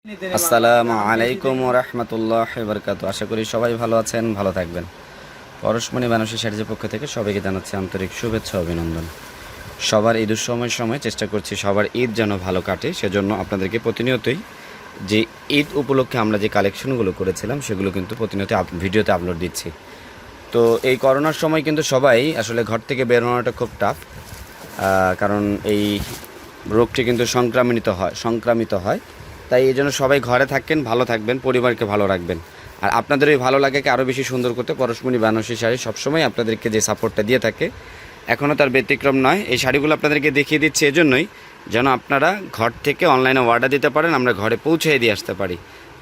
আসসালামু আলাইকুম ওয়া রাহমাতুল্লাহি ওয়া বারাকাতুহু। আশা করি সবাই ভালো আছেন, ভালো থাকবেন। পরশমনি বেনারসি শাড়ির পক্ষ থেকে সবাইকে জানাচ্ছি আন্তরিক শুভেচ্ছা অভিনন্দন। সবার ঈদের সময় চেষ্টা করছি সবার ঈদ যেন ভালো কাটে, সেজন্য আপনাদেরকে প্রতিনিয়তই যে ঈদ উপলক্ষে আমরা যে কালেকশনগুলো করেছিলাম সেগুলো কিন্তু প্রতিনিয়ত ভিডিওতে আপলোড দিচ্ছি। তো এই করোনার সময় কিন্তু সবাই আসলে ঘর থেকে বের হওয়াটা খুব টাফ, কারণ এই রোগটি কিন্তু সংক্রামিত হয়। তাই এই জন্য সবাই ঘরে থাকেন, ভালো থাকবেন, পরিবারকে ভালো রাখবেন। আর আপনাদের এই ভালো লাগাকে আরও বেশি সুন্দর করতে পরশমনি বেনারসি শাড়ি সবসময় আপনাদেরকে যে সাপোর্টটা দিয়ে থাকে, এখনও তার ব্যতিক্রম নয়। এই শাড়িগুলো আপনাদেরকে দেখিয়ে দিচ্ছি এজন্যই যেন আপনারা ঘর থেকে অনলাইনে অর্ডার দিতে পারেন, আমরা ঘরে পৌঁছে দিয়ে আসতে পারি।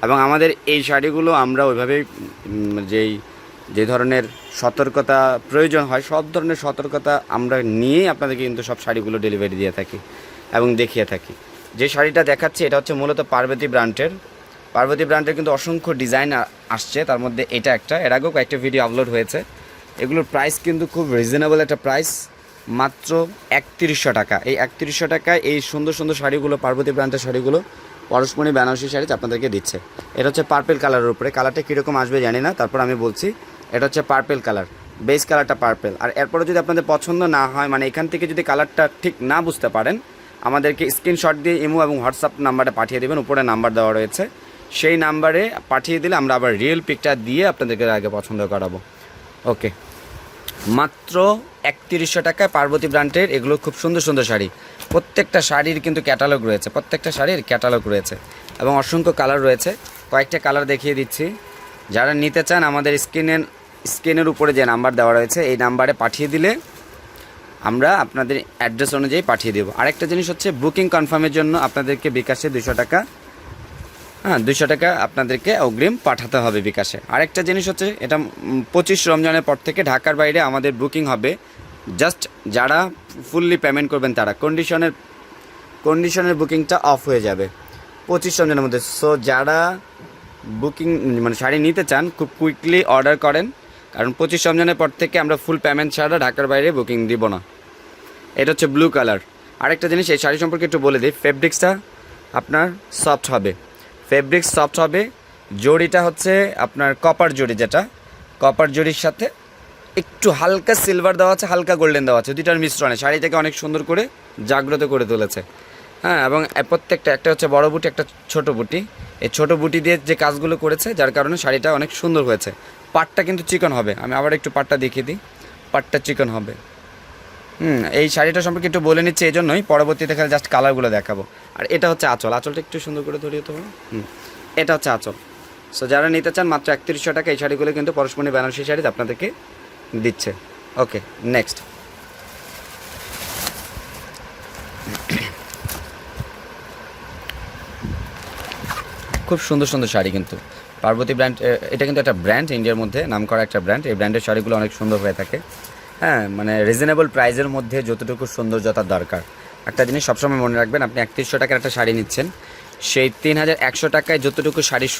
এবং আমাদের এই শাড়িগুলো আমরা ওইভাবেই যে ধরনের সতর্কতা প্রয়োজন হয় সব ধরনের সতর্কতা আমরা নিয়েই আপনাদেরকে কিন্তু সব শাড়িগুলো ডেলিভারি দিয়ে থাকি এবং দেখিয়ে থাকি। যে শাড়িটা দেখাচ্ছি এটা হচ্ছে মূলত পার্বতী ব্র্যান্ডের কিন্তু অসংখ্য ডিজাইন আসছে, তার মধ্যে এটা একটা, এর আগেও কয়েকটা ভিডিও আপলোড হয়েছে। এগুলোর প্রাইস কিন্তু খুব রিজনেবল একটা প্রাইস, মাত্র 3100 টাকা। এই 3100 টাকায় এই সুন্দর সুন্দর শাড়িগুলো, পার্বতী ব্র্যান্ডের শাড়িগুলো পরশমনি বেনারসি শাড়ি আপনাদেরকে দিচ্ছে। এটা হচ্ছে পার্পেল কালারের উপরে, কালারটা কীরকম আসবে জানি না, তারপর আমি বলছি। এটা হচ্ছে পার্পেল কালার, বেস কালারটা পার্পেল। আর এরপরে যদি আপনাদের পছন্দ না হয়, মানে এখান থেকে যদি কালারটা ঠিক না বুঝতে পারেন, আমাদেরকে স্ক্রিনশট দিয়ে ইমো এবং হোয়াটসঅ্যাপ নাম্বারে পাঠিয়ে দেবেন, উপরে নাম্বার দেওয়া রয়েছে। সেই নাম্বারে পাঠিয়ে দিলে আমরা আবার রিয়েল পিকটা দিয়ে আপনাদেরকে আগে পছন্দ করাবো। ওকে, মাত্র 3100 টাকায় পার্বতী ব্র্যান্ডের এগুলো খুব সুন্দর সুন্দর শাড়ি। প্রত্যেকটা শাড়ির কিন্তু ক্যাটালগ রয়েছে, এবং অসংখ্য কালার রয়েছে। কয়েকটা কালার দেখিয়ে দিচ্ছি। যারা নিতে চান আমাদের স্ক্রিনের উপরে যে নাম্বার দেওয়া রয়েছে এই নাম্বারে পাঠিয়ে দিলে আমরা আপনাদের অ্যাড্রেস অনুযায়ী পাঠিয়ে দেবো। আরেকটা জিনিস হচ্ছে বুকিং কনফার্মের জন্য আপনাদেরকে বিকাশে 200 টাকা আপনাদেরকে অগ্রিম পাঠাতে হবে বিকাশে। আরেকটা জিনিস হচ্ছে এটা 25 রমজানের পর থেকে ঢাকার বাইরে আমাদের বুকিং হবে। জাস্ট যারা ফুললি পেমেন্ট করবেন তারা, কন্ডিশনের বুকিংটা অফ হয়ে যাবে 25 রমজানের মধ্যে। সো যারা বুকিং মানে শাড়ি নিতে চান খুব কুইকলি অর্ডার করেন, কারণ 25 রমজানের পর থেকে আমরা ফুল পেমেন্ট ছাড়া ঢাকার বাইরে বুকিং দিব না। এটা হচ্ছে ব্লু কালার। আরেকটা জিনিস এই শাড়ি সম্পর্কে একটু বলে দিই, ফেব্রিক্সটা আপনার সফট হবে। জড়িটা হচ্ছে আপনার কপার জড়ি, যেটা কপার জড়ির সাথে একটু হালকা সিলভার দেওয়া আছে, হালকা গোল্ডেন দেওয়া আছে, দুইটার মিশ্রণে শাড়িটাকে অনেক সুন্দর করে জাগ্রত করে তুলেছে। হ্যাঁ, এবং প্রত্যেকটা, একটা হচ্ছে বড় বুটি, একটা ছোট বুটি। এই ছোট বুটি দিয়ে যে কাজগুলো করেছে যার কারণে শাড়িটা অনেক সুন্দর হয়েছে। পাটটা কিন্তু চিকন হবে, আমি আবার একটু পাটটা দেখিয়ে দিই, পাটটা চিকন হবে। এই শাড়িটা সম্পর্কে একটু বলে নিচ্ছি এই জন্যই, পরবর্তীতে খালি জাস্ট কালারগুলো দেখাবো। আর এটা হচ্ছে আঁচলটা একটু সুন্দর করে ধরিয়ে তো হবে। এটা হচ্ছে আঁচল। সো যারা নিতে চান মাত্র 3100 টাকা এই শাড়িগুলো কিন্তু পরশমনি বেনারসি শাড়ি আপনাদেরকে দিচ্ছে। ওকে, নেক্সট। খুব সুন্দর সুন্দর শাড়ি কিন্তু পার্বতী ব্র্যান্ড, এটা কিন্তু একটা ব্র্যান্ড, ইন্ডিয়ার মধ্যে নাম করা একটা ব্র্যান্ড। এই ব্র্যান্ডের শাড়িগুলো অনেক সুন্দর হয়ে থাকে। হ্যাঁ, মানে রিজনেবল প্রাইসের মধ্যে যতটুকু সৌন্দর্যতার দরকার। একটা জিনিস সবসময় মনে রাখবেন, আপনি 3100 টাকার একটা শাড়ি নিচ্ছেন, সেই 3100 টাকায় যতটুকু শাড়ির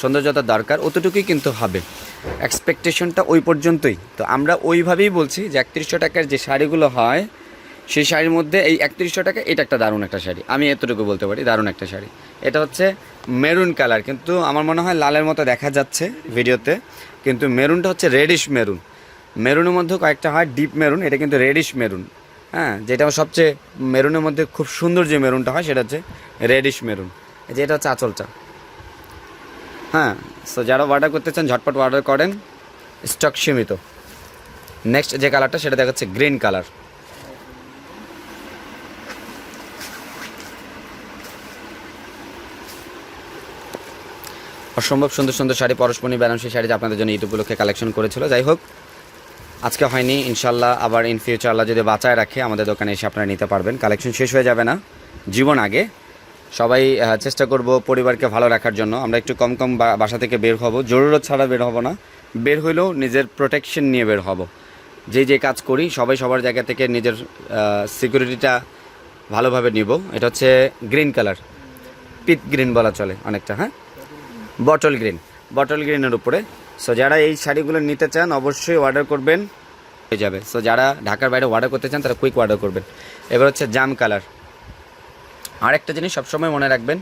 সৌন্দর্যতার দরকার অতটুকুই কিন্তু হবে, এক্সপেকটেশনটা ওই পর্যন্তই। তো আমরা ওইভাবেই বলছি যে 3100 টাকার যে শাড়িগুলো হয় সেই শাড়ির মধ্যে এই 3100 টাকা এটা একটা দারুণ একটা শাড়ি, আমি এতটুকু বলতে পারি, দারুণ একটা শাড়ি। এটা হচ্ছে মেরুন কালার, কিন্তু আমার মনে হয় লালের মতো দেখা যাচ্ছে ভিডিওতে, কিন্তু মেরুনটা হচ্ছে রেডিশ মেরুন। মেরুনের মধ্যে কয়েকটা হয় ডিপ মেরুন, এটা কিন্তু রেডিশ মেরুন। হ্যাঁ, যেটা সবচেয়ে মেরুনের মধ্যে খুব সুন্দর যে মেরুনটা হয় সেটা হচ্ছে রেডিশ মেরুন। যে এটা হচ্ছে আঁচলটা। হ্যাঁ, সো যারা অর্ডার করতে চান ঝটপট অর্ডার করেন, স্টক সীমিত। নেক্সট যে কালারটা সেটা দেখাচ্ছে গ্রিন কালার। অসম্ভব সুন্দর সুন্দর শাড়ি পরশমনি বেনারসি শাড়ি আপনাদের জন্য ঈদ উপলক্ষে কালেকশন করেছিল। যাই হোক, আজকে হয়নি, ইনশাল্লাহ আবার ইন ফিউচার আল্লাহ যদি বাঁচায় রাখে আমাদের দোকানে এসে আপনারা নিতে পারবেন। কালেকশন শেষ হয়ে যাবে না জীবন আগে। সবাই চেষ্টা করব পরিবারকে ভালো রাখার জন্য। আমরা একটু কম বাসা থেকে বের হব, জরুরত ছাড়া বের হব না, বের হইলেও নিজের প্রোটেকশন নিয়ে বের হব। যে কাজ করি সবাই সবার জায়গা থেকে নিজের সিকিউরিটিটা ভালোভাবে নিব। এটা হচ্ছে গ্রিন কালার, পিট গ্রিন বলা চলে অনেকটা। হ্যাঁ, বটল গ্রিনের উপরে। সো যারা এই শাড়িগুলো নিতে চান অবশ্যই অর্ডার করবেন, হয়ে যাবে। সো যারা ঢাকার বাইরে অর্ডার করতে চান তারা কুইক অর্ডার করবেন। এবার হচ্ছে জাম কালার। আরেকটা জিনিস সবসময় মনে রাখবেন,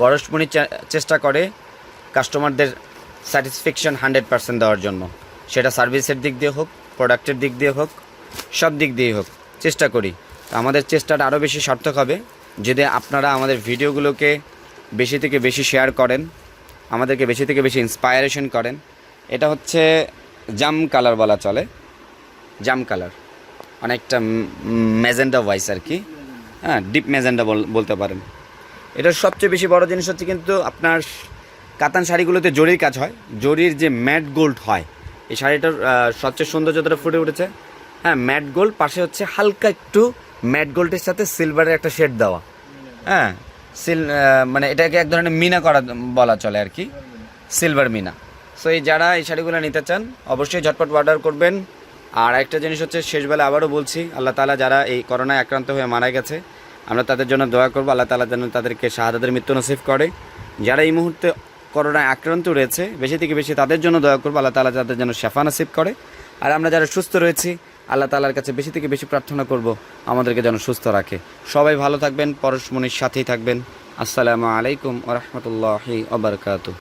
পরশমণি চেষ্টা করে কাস্টমারদের স্যাটিসফ্যাকশন 100% দেওয়ার জন্য, সেটা সার্ভিসের দিক দিয়ে হোক, প্রোডাক্টের দিক দিয়ে হোক, সব দিক দিয়ে হোক চেষ্টা করি। আমাদের চেষ্টাটা আরও বেশি সার্থক হবে যদি আপনারা আমাদের ভিডিওগুলোকে বেশি থেকে বেশি শেয়ার করেন, আমাদেরকে বেশি থেকে বেশি ইন্সপায়ারেশন করেন। এটা হচ্ছে জাম কালার বলা চলে, জাম কালার, অনেকটা ম্যাজেন্ডা ভয়েস আর কি, হ্যাঁ ডিপ ম্যাজেন্ডা বলতে পারেন। এটার সবচেয়ে বেশি বড় জিনিস হচ্ছে কিন্তু আপনার কাতান শাড়িগুলোতে জরির কাজ হয়, জরির যে ম্যাট গোল্ড হয়, এই শাড়িটার সবচেয়ে সৌন্দর্যটা ফুটে উঠেছে। হ্যাঁ ম্যাট গোল্ড, পাশে হচ্ছে হালকা একটু ম্যাট গোল্ডের সাথে সিলভারের একটা শেড দেওয়া, হ্যাঁ মানে এটাকে এক ধরনের মিনা করা বলা চলে আর কি, সিলভার মিনা। সো এই যারা এই শাড়িগুলো নিতে চান অবশ্যই ঝটপট অর্ডার করবেন। আর একটা জিনিস হচ্ছে শেষবেলা আবারও বলছি, আল্লাহ তাআলা যারা এই করোনায় আক্রান্ত হয়ে মারা গেছে আমরা তাদের জন্য দোয়া করবো, আল্লাহ তাআলা যেন তাদেরকে শাহাদাতের মৃত্যু নসিব করে। যারা এই মুহূর্তে করোনায় আক্রান্ত রয়েছে বেশি থেকে বেশি তাদের জন্য দোয়া করবো, আল্লাহ তাআলা তাদের যেন শেফা নসিব করে। আর আমরা যারা সুস্থ রয়েছি আল্লাহ তাআলার কাছে বেশি থেকে বেশি প্রার্থনা করব আমাদেরকে যেন সুস্থ রাখে। সবাই ভালো থাকবেন, পরশমণির সাথেই থাকবেন। আসসালামু আলাইকুম ওয়া রাহমাতুল্লাহি ওয়া বারাকাতুহু।